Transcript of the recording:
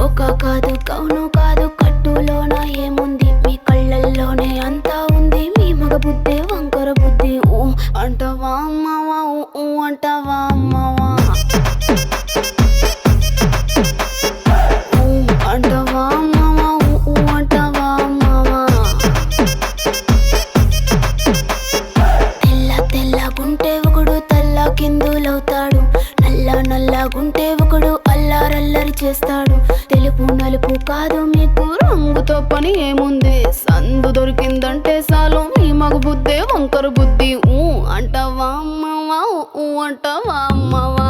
ఒక కాదు కౌను కాదు కట్టులోన ఏముంది మీ కళ్ళల్లోనే అంతా ఉంది మీ మగ బుద్ధి వంకర బుద్ధి ఊ అంటవా అమ్మవా ఊ అంటవా అమ్మవా ఊ అంటవా అమ్మవా ఊ అంటవా అమ్మవా తెల్ల తెల్లగుంటే ఒకడు తెల్ల కిందులవుతాడు నల్లగుంటే ఒకడు అల్లారల్లరి చేస్తాడు తెలుపు నలుపు కాదు మీకు రంగుతో పని ఏముంది సందు దొరికిందంటే చాలు మీ మగ బుద్ధే వంకర బుద్ధి ఊ అంటవా అమ్మవా ఊ అంటవా అమ్మవా